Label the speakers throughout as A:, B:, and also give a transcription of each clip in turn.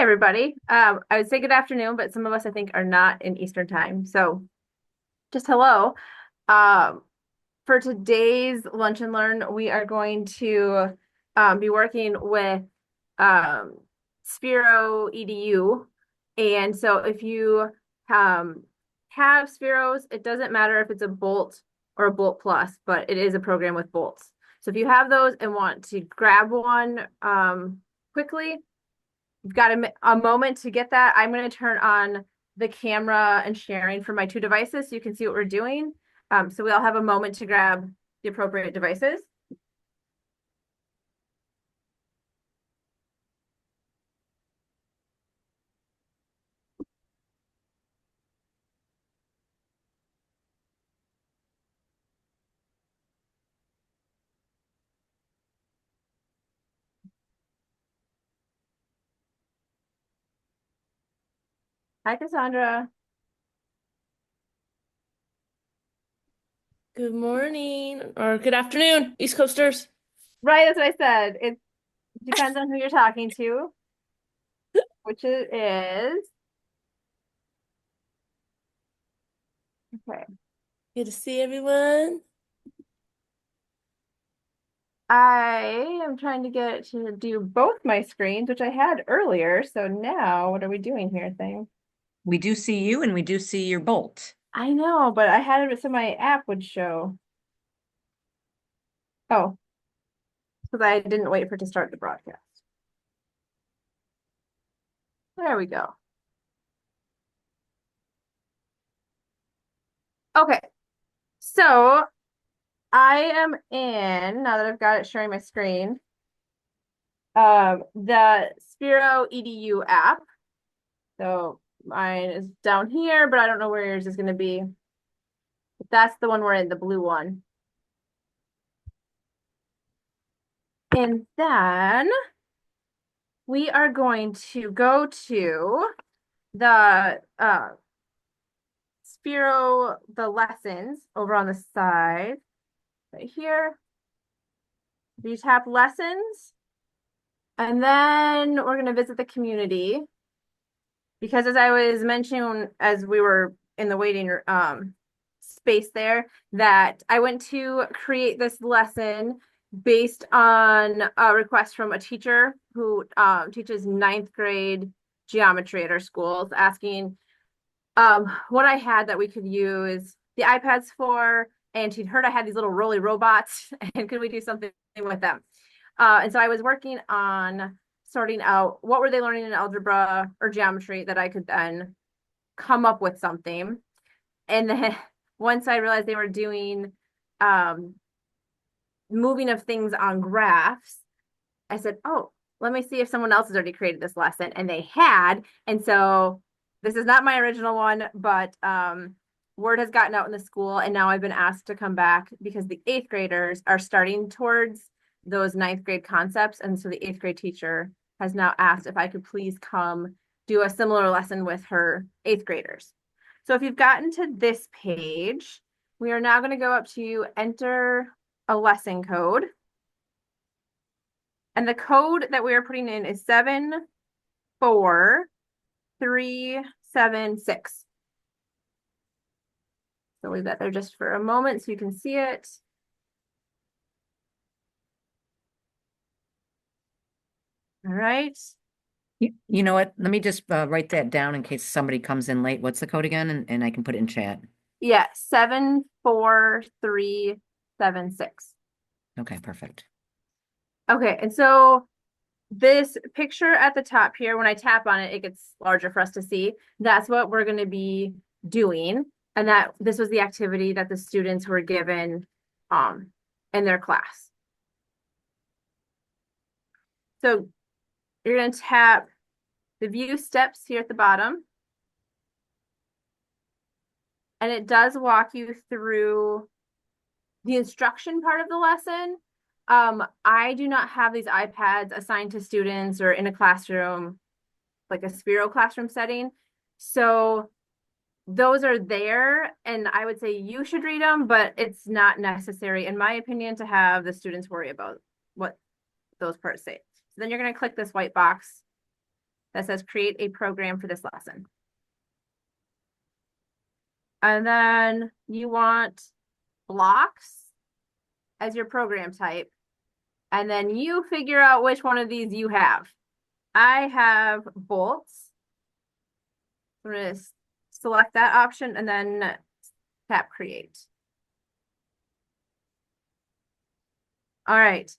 A: everybody. I would say good afternoon, but some of us I think are not in Eastern time. So just hello. Um, for today's lunch and learn, we are going to be working with um, Sphero EDU. And so if you um, have Spheros, it doesn't matter if it's a Bolt or a Bolt Plus, but it is a program with bolts. So if you have those and want to grab one quickly, you've got a moment to get that. I'm going to turn on the camera and sharing for my two devices so you can see what we're doing. So we all have a moment to grab the appropriate devices. Hi, Cassandra.
B: Good morning or good afternoon, East Coasters.
A: Right, that's what I said. It depends on who you're talking to, which it is. Okay.
B: Good to see everyone.
A: I am trying to get it to do both my screens, which I had earlier. So now what are we doing here thing?
C: We do see you and we do see your bolt.
A: I know, but I had it so my app would show. Oh, because I didn't wait for it to start the broadcast. There we go. Okay, so I am in, now that I've got it sharing my screen, the Sphero EDU app. So mine is down here, but I don't know where yours is going to be. But that's the one we're in, the blue one. And then we are going to go to the Sphero, the lessons over on the side, right here. You tap lessons, and then we're going to visit the community. Because as I was mentioning, as we were in the waiting space there, that I went to create this lesson based on a request from a teacher who teaches ninth grade geometry at our schools, asking what I had that we could use the iPads for, and she'd heard I had these little roly robots, and could we do something with them? And so I was working on sorting out what were they learning in algebra or geometry that I could then come up with something. And then once I realized they were doing um, moving of things on graphs, I said, oh, let me see if someone else has already created this lesson. And they had. And so this is not my original one, but word has gotten out in the school. And now I've been asked to come back because the eighth graders are starting towards those ninth grade concepts. And so the eighth grade teacher has now asked if I could please come do a similar lesson with her eighth graders. So if you've gotten to this page, we are now going to go up to enter a lesson code. And the code that we are putting in is 74376. So leave that there just for a moment so you can see it. All right.
C: You know what? Let me just write that down in case somebody comes in late. What's the code again? And I can put it in chat.
A: Yeah, 74376.
C: Okay, perfect.
A: Okay, and so this picture at the top here, when I tap on it, it gets larger for us to see. That's what we're going to be doing. And that this was the activity that the students were given in their class. So you're going to tap the view steps here at the bottom. And it does walk you through the instruction part of the lesson. I do not have these iPads assigned to students or in a classroom, like a Sphero classroom setting. So those are there, and I would say you should read them, but it's not necessary, in my opinion, to have the students worry about what those parts say. So then you're going to click this white box that says create a program for this lesson. And then you want blocks as your program type. And then you figure out which one of these you have. I have bolts. I'm going to select that option and then tap create. All right.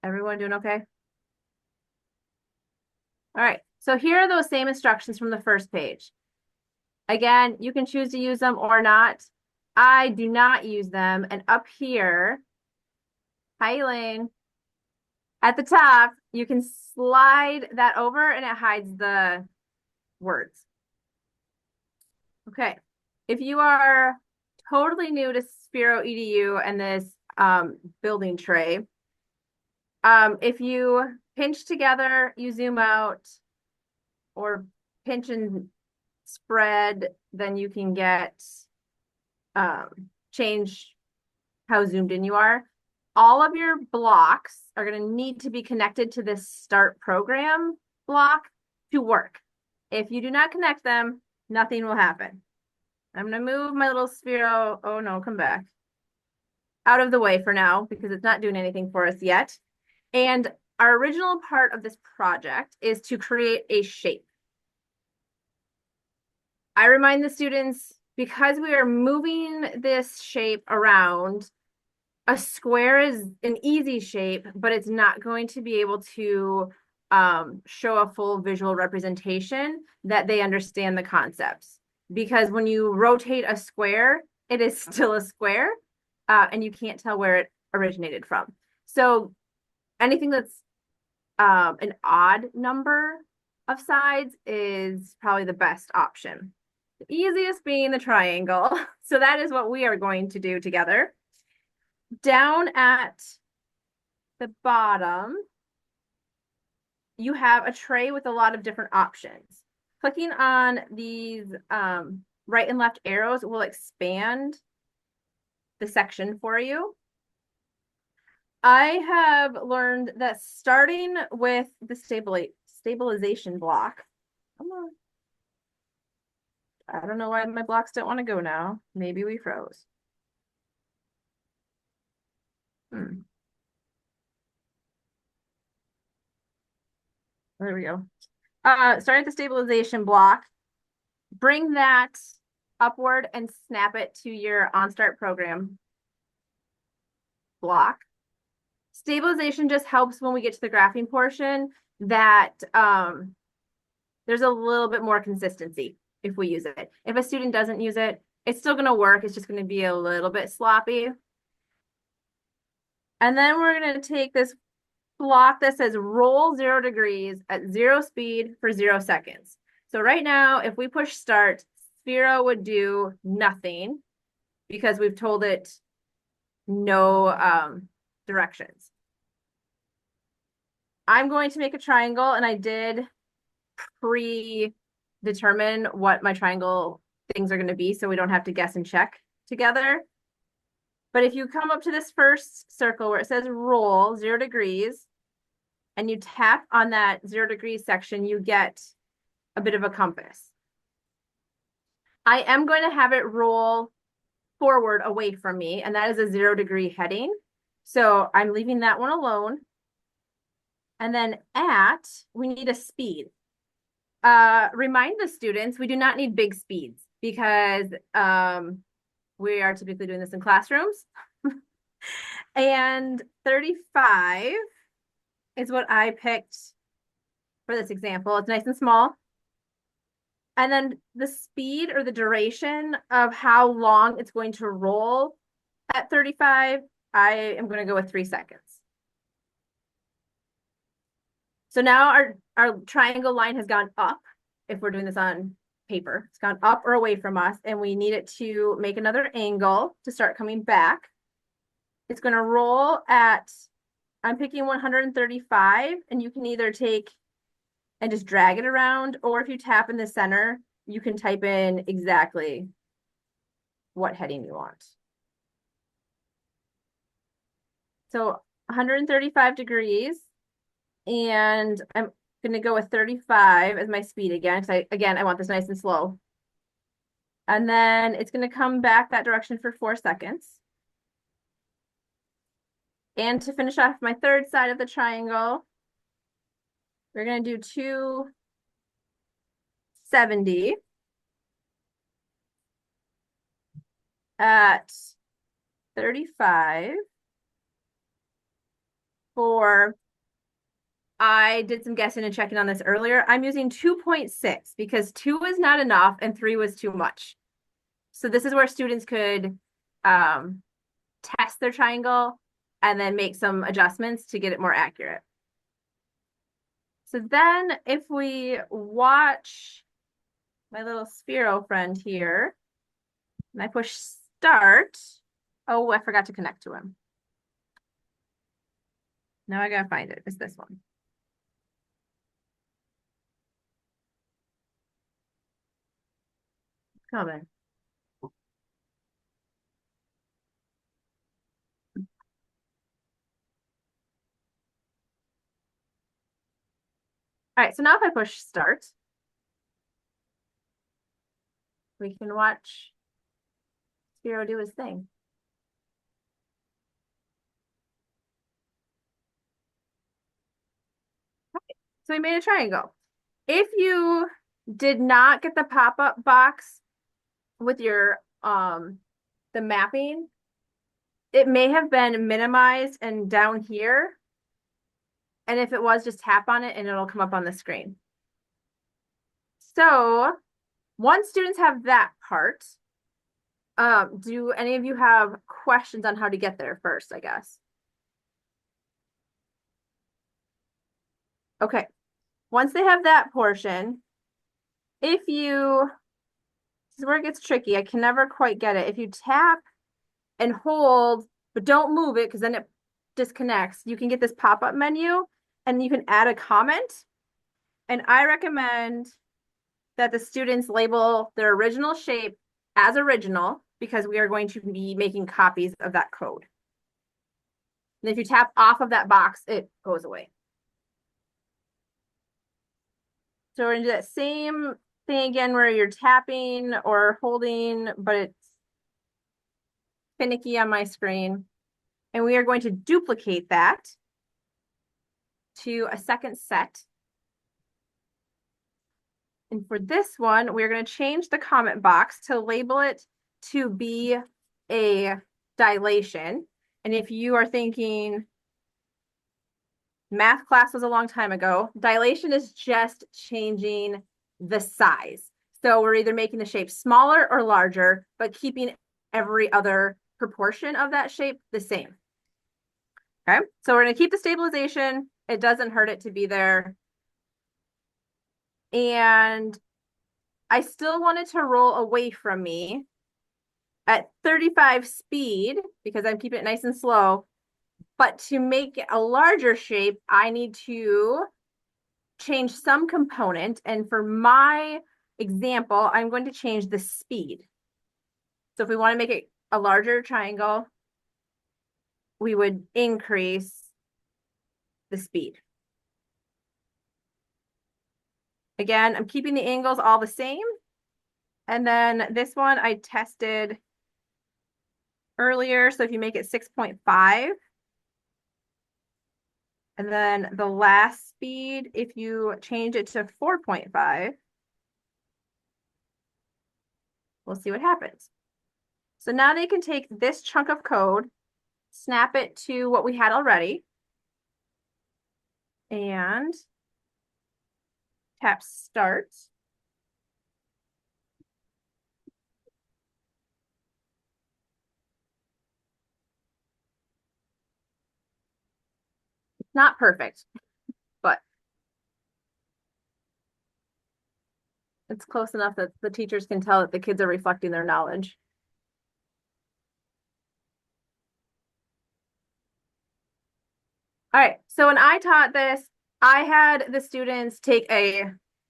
A: Everyone doing okay? All right. So here are those same instructions from the first page. Again, you can choose to use them or not. I do not use them. And up here, hi Elaine, at the top, you can slide that over and it hides the words. Okay. If you are totally new to Sphero EDU and this building tray, if you pinch together, you zoom out, or pinch and spread, then you can get change how zoomed in you are. All of your blocks are going to need to be connected to this start program block to work. If you do not connect them, nothing will happen. I'm going to move my little Sphero, oh no, come back, out of the way for now because it's not doing anything for us yet. And our original part of this project is to create a shape. I remind the students, because we are moving this shape around, a square is an easy shape, but it's not going to be able to show a full visual representation that they understand the concepts. Because when you rotate a square, it is still a square, and you can't tell where it originated from. So anything that's an odd number of sides is probably the best option. The easiest being the triangle. So that is what we are going to do together. Down at the bottom, you have a tray with a lot of different options. Clicking on these right and left arrows will expand the section for you. I have learned that starting with the stabilization block, come on. I don't know why my blocks don't want to go now. Maybe we froze. There we go. Starting at the stabilization block, bring that upward and snap it to your OnStart program block. Stabilization just helps when we get to the graphing portion that there's a little bit more consistency if we use it. If a student doesn't use it, it's still going to work. It's just going to be a little bit sloppy. And then we're going to take this block that says roll 0 degrees at 0 speed for 0 seconds. So right now, if we push start, Sphero would do nothing because we've told it no directions. I'm going to make a triangle, and I did predetermine what my triangle things are going to be so we don't have to guess and check together. But if you come up to this first circle where it says roll 0 degrees and you tap on that 0 degrees section, you get a bit of a compass. I am going to have it roll forward away from me, and that is a 0 degree heading. So I'm leaving that one alone. And then we need a speed. Remind the students, we do not need big speeds because we are typically doing this in classrooms. And 35 is what I picked for this example. It's nice and small. And then the speed or the duration of how long it's going to roll at 35, I am going to go with 3 seconds. So now our triangle line has gone up. If we're doing this on paper, it's gone up or away from us, and we need it to make another angle to start coming back. It's going to roll at, I'm picking 135, and you can either take and just drag it around, or if you tap in the center, you can type in exactly what heading you want. So 135 degrees, and I'm gonna go with 35 as my speed again, because I want this nice and slow. And then it's gonna come back that direction for 4 seconds. And to finish off my third side of the triangle, we're gonna do 270 at 35 for, I did some guessing and checking on this earlier. I'm using 2.6 because 2 was not enough and 3 was too much. So this is where students could test their triangle and then make some adjustments to get it more accurate. So then if we watch my little Sphero friend here, and I push start, oh, I forgot to connect to him. Now I gotta find it. It's this one. Coming. All right, so now if I push start, we can watch Sphero do his thing. Okay, so we made a triangle. If you did not get the pop-up box with your the mapping, it may have been minimized and down here. And if it was, just tap on it and it'll come up on the screen. So once students have that part, do any of you have questions on how to get there first, I guess? Okay, once they have that portion, if you, this is where it gets tricky. I can never quite get it. If you tap and hold, but don't move it because then it disconnects, you can get this pop-up menu and you can add a comment. And I recommend that the students label their original shape as original because we are going to be making copies of that code. And if you tap off of that box, it goes away. So we're gonna do that same thing again where you're tapping or holding, but it's finicky on my screen. And we are going to duplicate that to a second set. And for this one, we're going to change the comment box to label it to be a dilation. And if you are thinking math class was a long time ago, dilation is just changing the size. So we're either making the shape smaller or larger, but keeping every other proportion of that shape the same. Okay, so we're going to keep the stabilization. It doesn't hurt it to be there. And I still wanted to roll away from me at 35 speed because I'm keeping it nice and slow. But to make a larger shape, I need to change some component. And for my example, I'm going to change the speed. So if we want to make it a larger triangle, we would increase the speed. Again, I'm keeping the angles all the same. And then this one I tested earlier. So if you make it 6.5, and then the last speed, if you change it to 4.5, we'll see what happens. So now they can take this chunk of code, snap it to what we had already, and tap start. It's not perfect, but it's close enough that the teachers can tell that the kids are reflecting their knowledge. All right, so when I taught this, I had the students take a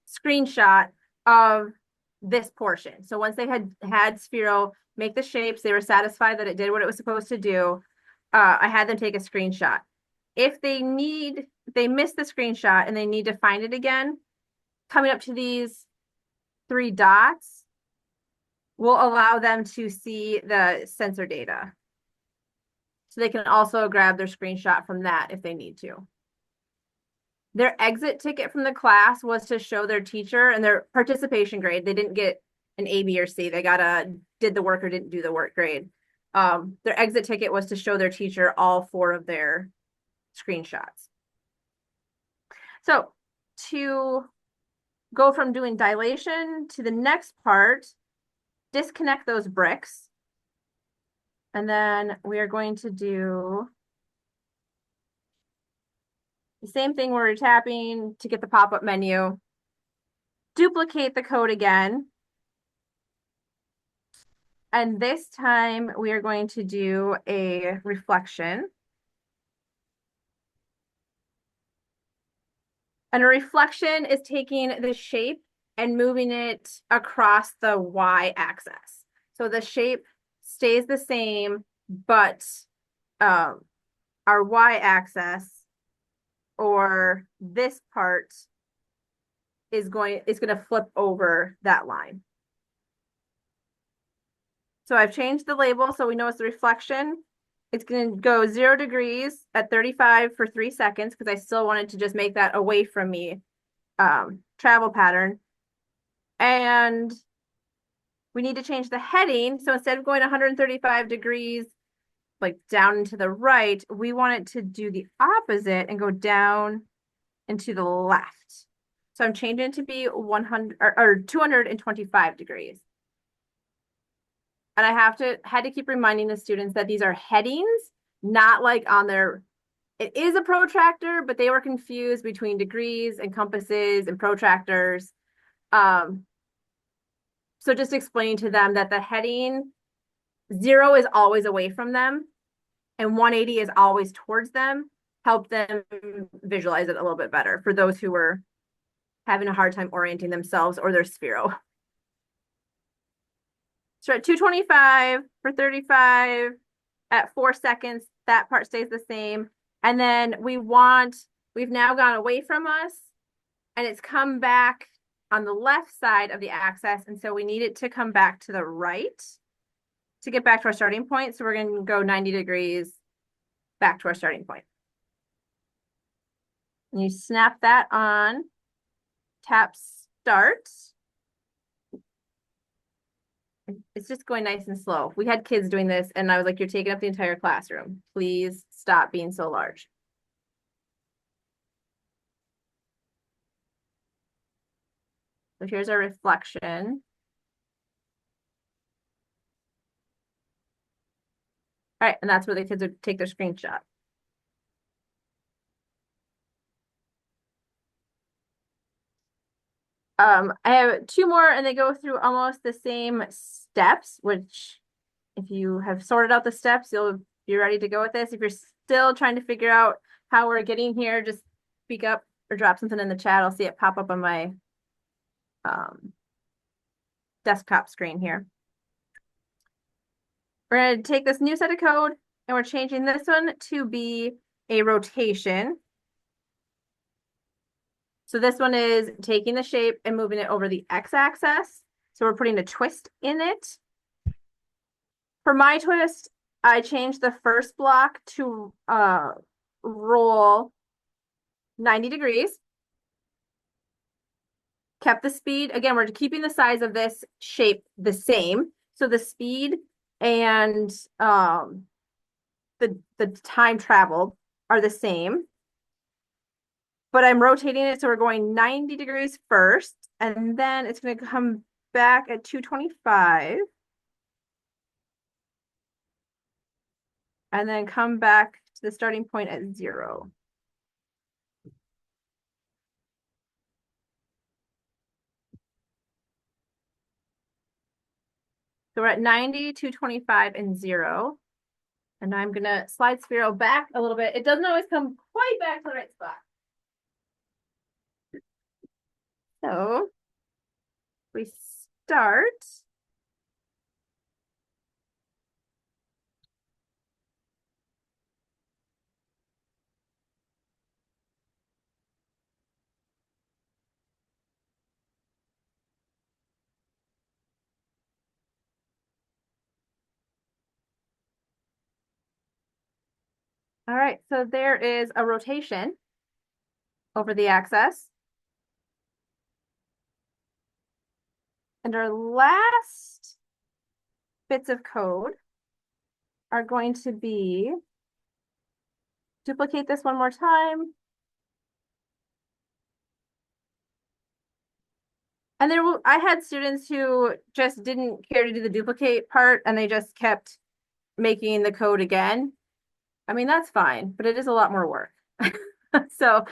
A: screenshot of this portion. So once they had Sphero make the shapes, they were satisfied that it did what it was supposed to do. I had them take a screenshot. If they need they miss the screenshot and they need to find it again, coming up to these 3 dots will allow them to see the sensor data. So they can also grab their screenshot from that if they need to. Their exit ticket from the class was to show their teacher and their participation grade. They didn't get an A, B, or C. They got a did the work or didn't do the work grade. Their exit ticket was to show their teacher all 4 of their screenshots. So to go from doing dilation to the next part, disconnect those bricks. And then we are going to do the same thing where we're tapping to get the pop-up menu. Duplicate the code again. And this time we are going to do a reflection. And a reflection is taking the shape and moving it across the y-axis. So the shape stays the same, but our y-axis or this part is going to flip over that line. So I've changed the label so we know it's the reflection. It's going to go 0 degrees at 35 for 3 seconds because I still wanted to just make that away from me travel pattern. And we need to change the heading. So instead of going 135 degrees like down and to the right, we want it to do the opposite and go down and to the left. So I'm changing it to be 100 or 225 degrees. And I had to keep reminding the students that these are headings, not like on their, it is a protractor, but they were confused between degrees and compasses and protractors. So just explaining to them that the heading 0 is always away from them and 180 is always towards them, help them visualize it a little bit better for those who were having a hard time orienting themselves or their Sphero. So at 225 for 35 at 4 seconds, that part stays the same. And then we've now gone away from us and it's come back on the left side of the axis. And so we need it to come back to the right to get back to our starting point. So we're going to go 90 degrees back to our starting point. And you snap that on, tap start. It's just going nice and slow. We had kids doing this and I was like, you're taking up the entire classroom. Please stop being so large. So here's our reflection. All right, and that's where the kids would take their screenshot. I have 2 more and they go through almost the same steps, which if you have sorted out the steps, you'll be ready to go with this. If you're still trying to figure out how we're getting here, just speak up or drop something in the chat. I'll see it pop up on my desktop screen here. We're going to take this new set of code and we're changing this one to be a rotation. So this one is taking the shape and moving it over the x-axis. So we're putting a twist in it. For my twist, I changed the first block to roll 90 degrees. Kept the speed. Again, we're keeping the size of this shape the same. So the speed and the time traveled are the same. But I'm rotating it, so we're going 90 degrees first, and then it's going to come back at 225. And then come back to the starting point at 0. So we're at 90, 225, and 0. And I'm going to slide Sphero back a little bit. It doesn't always come quite back to the right spot. So we start. All right, so there is a rotation over the axis. And our last bits of code are going to be duplicate this one more time. And I had students who just didn't care to do the duplicate part and they just kept making the code again. I mean, that's fine, but it is a lot more work. So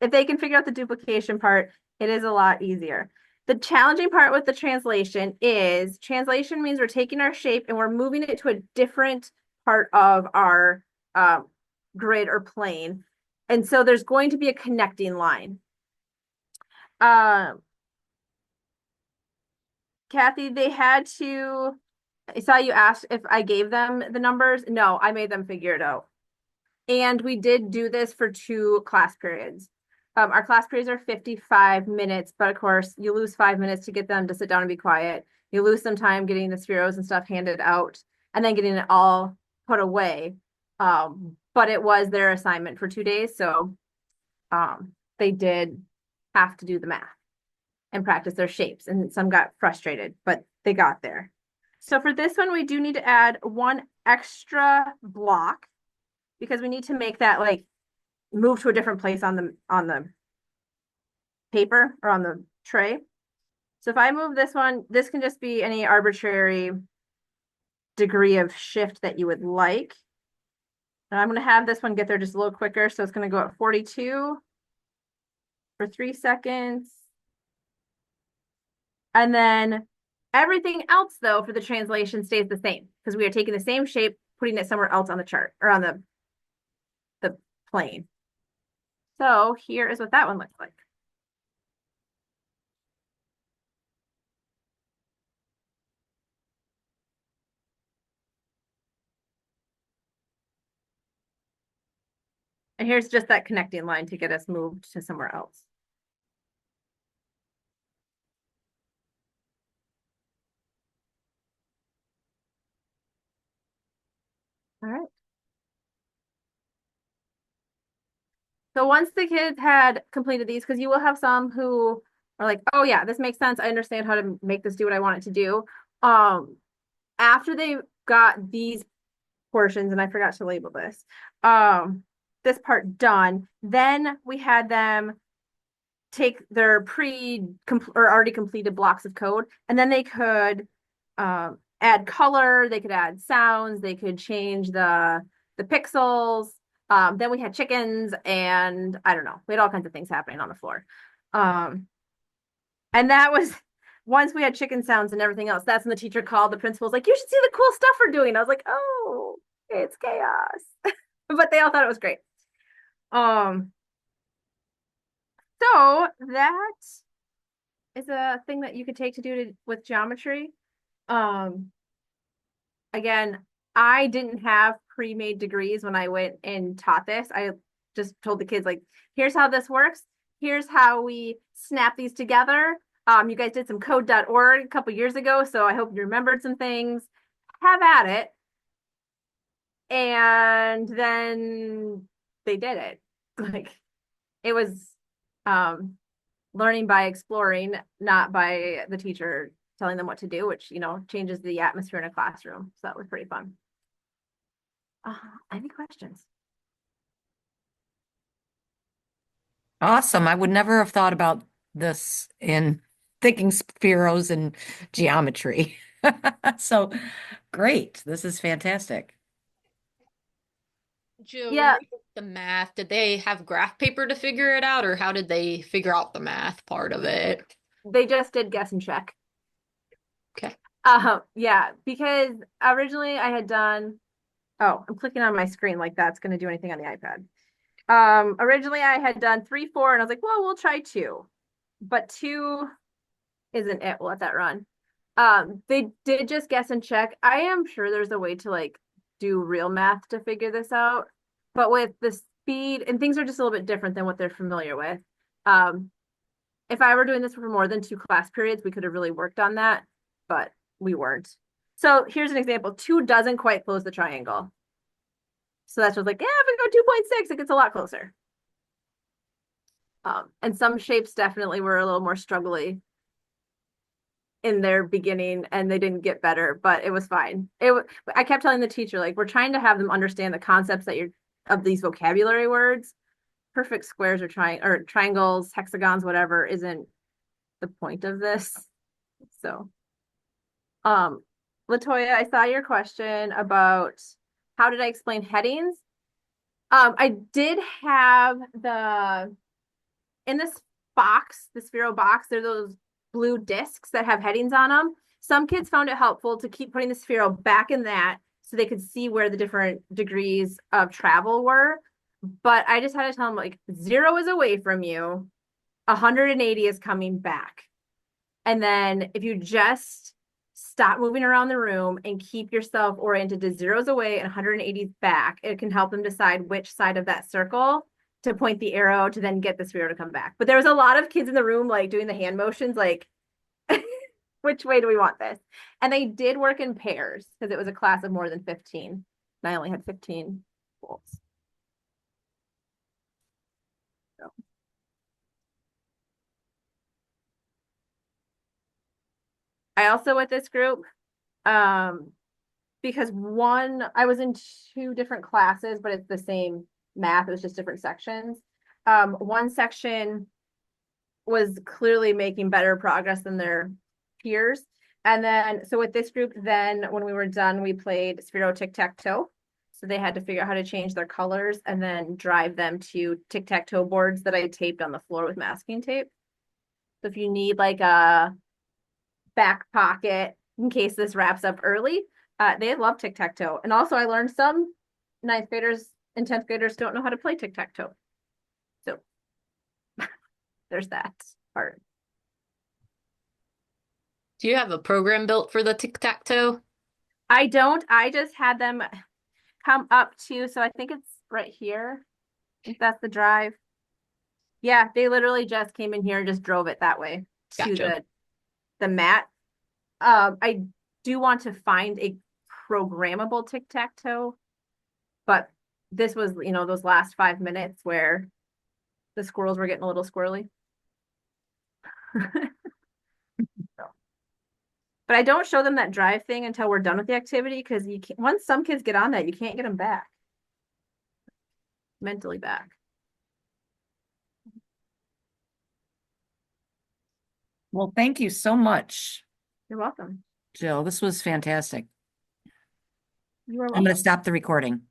A: if they can figure out the duplication part, it is a lot easier. The challenging part with the translation is translation means we're taking our shape and we're moving it to a different part of our grid or plane. And so there's going to be a connecting line. Kathy, they had to, I saw you asked if I gave them the numbers. No, I made them figure it out. And we did do this for 2 class periods. Our class periods are 55 minutes, but of course you lose 5 minutes to get them to sit down and be quiet. You lose some time getting the Spheros and stuff handed out and then getting it all put away. But it was their assignment for 2 days. So they did have to do the math and practice their shapes. And some got frustrated, but they got there. So for this one, we do need to add 1 extra block because we need to make that like move to a different place on the paper or on the tray. So if I move this one, this can just be any arbitrary degree of shift that you would like. And I'm going to have this one get there just a little quicker. So it's going to go at 42 for 3 seconds. And then everything else, though, for the translation stays the same because we are taking the same shape, putting it somewhere else on the chart or on the plane. So here is what that one looks like. And here's just that connecting line to get us moved to somewhere else. All right. So once the kids had completed these, because you will have some who are like, oh yeah, this makes sense. I understand how to make this do what I want it to do. After they got these portions, and I forgot to label this part done, then we had them take their or already completed blocks of code, and then they could add color, they could add sounds, they could change the pixels. Then we had chickens and I don't know, we had all kinds of things happening on the floor. And that was once we had chicken sounds and everything else, that's when the teacher called the principal was like, you should see the cool stuff we're doing. I was like, oh, it's chaos. But they all thought it was great. So that is a thing that you could take to do with geometry. Again, I didn't have pre-made degrees when I went and taught this. I just told the kids, like, here's how this works. Here's how we snap these together. You guys did some code.org a couple years ago, so I hope you remembered some things. Have at it. And then they did it. Like, it was learning by exploring, not by the teacher telling them what to do, which, changes the atmosphere in a classroom. So that was pretty fun. Any questions?
C: Awesome. I would never have thought about this in thinking spheros and geometry. So great. This is fantastic.
D: Jill, when
A: Yeah,
D: they did the math, did they have graph paper to figure it out, or how did they figure out the math part of it?
A: they just did guess and check.
D: Okay.
A: Yeah, because originally I had done, oh, I'm clicking on my screen like that's going to do anything on the iPad. Originally I had done 3, 4, and I was like, well, we'll try 2, but 2 isn't it. We'll let that run. They did just guess and check. I am sure there's a way to like do real math to figure this out, but with the speed and things are just a little bit different than what they're familiar with. If I were doing this for more than 2 class periods, we could have really worked on that, but we weren't. So here's an example. 2 doesn't quite close the triangle. So that's just like, yeah, if we go 2.6, it gets a lot closer. And some shapes definitely were a little more struggly in their beginning and they didn't get better, but it was fine. I kept telling the teacher, like, we're trying to have them understand the concepts that you're of these vocabulary words. Perfect squares or triangles, hexagons, whatever, isn't the point of this. So, Latoya, I saw your question about how did I explain headings? I did have in this box, the Sphero box, there are those blue discs that have headings on them. Some kids found it helpful to keep putting the Sphero back in that so they could see where the different degrees of travel were. But I just had to tell them, like, 0 is away from you, 180 is coming back. And then if you just stop moving around the room and keep yourself oriented to 0's away and 180's back, it can help them decide which side of that circle to point the arrow to then get the Sphero to come back. But there was a lot of kids in the room like doing the hand motions, like, which way do we want this? And they did work in pairs because it was a class of more than 15. And I only had 15 schools. So. I also, with this group, because I was in 2 different classes, but it's the same math, it was just different sections. One section was clearly making better progress than their peers. And then, so with this group, then when we were done, we played Sphero tic-tac-toe. So they had to figure out how to change their colors and then drive them to tic-tac-toe boards that I taped on the floor with masking tape. So if you need like a back pocket in case this wraps up early, they love tic-tac-toe. And also I learned some 9th graders and 10th graders don't know how to play tic-tac-toe. So there's that part.
D: Do you have a program built for the tic-tac-toe?
A: I don't. I just had them come up to, so I think it's right here. I think that's the drive. Yeah, they literally just came in here and just drove it that way to
D: Gotcha.
A: the mat. I do want to find a programmable tic-tac-toe, but this was, those last 5 minutes where the squirrels were getting a little squirrely. But I don't show them that drive thing until we're done with the activity because once some kids get on that, you can't get them back. Mentally back.
C: Well, thank you so much,
A: You're welcome.
C: Jill. This was fantastic.
A: You are
C: I'm going
A: welcome.
C: to stop the recording.